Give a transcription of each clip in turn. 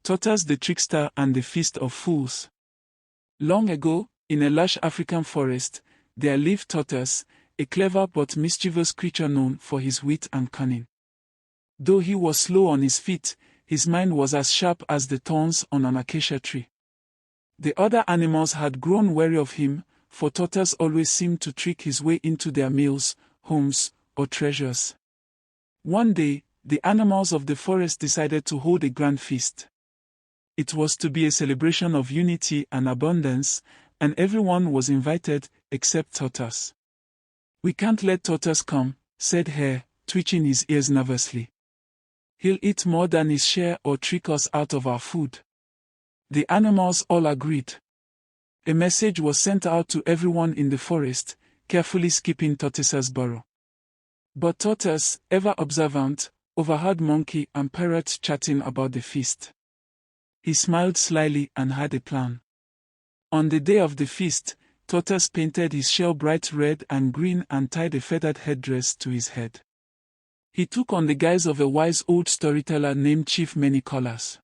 Tortoise the Trickster and the Feast of Fools. Long ago, in a lush African forest, there lived Tortoise, a clever but mischievous creature known for his wit and cunning. Though he was slow on his feet, his mind was as sharp as the thorns on an acacia tree. The other animals had grown wary of him, for Tortoise always seemed to trick his way into their meals, homes, or treasures. One day, the animals of the forest decided to hold a grand feast. It was to be a celebration of unity and abundance, and everyone was invited, except Tortoise. "We can't let Tortoise come," said Hare, twitching his ears nervously. "He'll eat more than his share or trick us out of our food." The animals all agreed. A message was sent out to everyone in the forest, carefully skipping Tortoise's burrow. But Tortoise, ever observant, overheard Monkey and Parrot chatting about the feast. He smiled slyly and had a plan. On the day of the feast, Tortoise painted his shell bright red and green and tied a feathered headdress to his head. He took on the guise of a wise old storyteller named Chief Many Colors.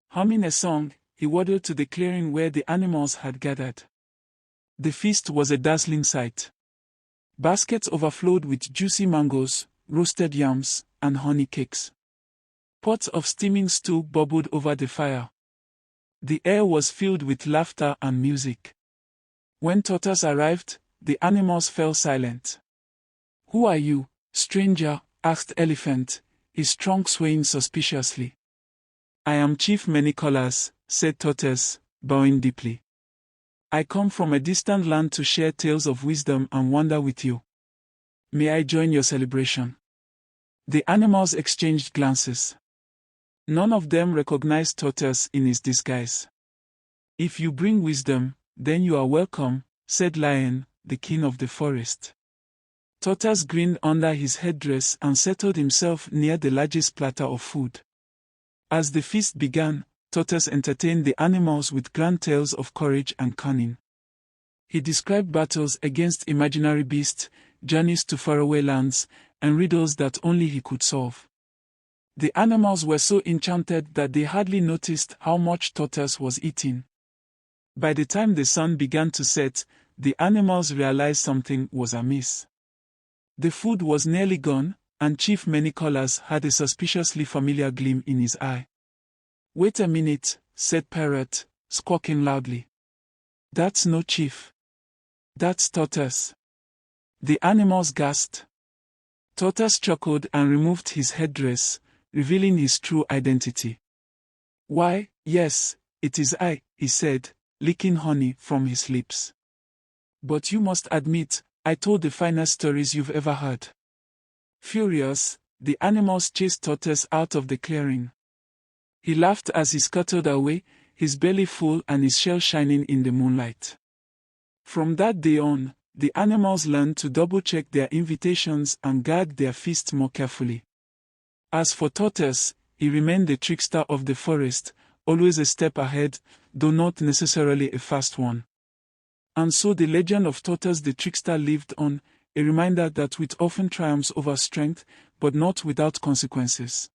Humming a song, he waddled to the clearing where the animals had gathered. The feast was a dazzling sight. Baskets overflowed with juicy mangoes, roasted yams, and honey cakes. Pots of steaming stew bubbled over the fire. The air was filled with laughter and music. When Tortoise arrived, the animals fell silent. "Who are you, stranger?" asked Elephant, his trunk swaying suspiciously. "I am Chief Many Colors," said Tortoise, bowing deeply. "I come from a distant land to share tales of wisdom and wonder with you. May I join your celebration?" The animals exchanged glances. None of them recognized Tortoise in his disguise. "If you bring wisdom, then you are welcome," said Lion, the king of the forest. Tortoise grinned under his headdress and settled himself near the largest platter of food. As the feast began, Tortoise entertained the animals with grand tales of courage and cunning. He described battles against imaginary beasts, journeys to faraway lands, and riddles that only he could solve. The animals were so enchanted that they hardly noticed how much Tortoise was eating. By the time the sun began to set, the animals realized something was amiss. The food was nearly gone, and Chief Many Colors had a suspiciously familiar gleam in his eye. "Wait a minute," said Parrot, squawking loudly. "That's no chief. That's Tortoise." The animals gasped. Tortoise chuckled and removed his headdress, revealing his true identity. "Why, yes, it is I," he said, licking honey from his lips. "But you must admit, I told the finest stories you've ever heard." Furious, the animals chased Tortoise out of the clearing. He laughed as he scuttled away, his belly full and his shell shining in the moonlight. From that day on, the animals learned to double-check their invitations and guard their feast more carefully. As for Tortoise, he remained the trickster of the forest, always a step ahead, though not necessarily a fast one. And so the legend of Tortoise the Trickster lived on, a reminder that wit often triumphs over strength, but not without consequences.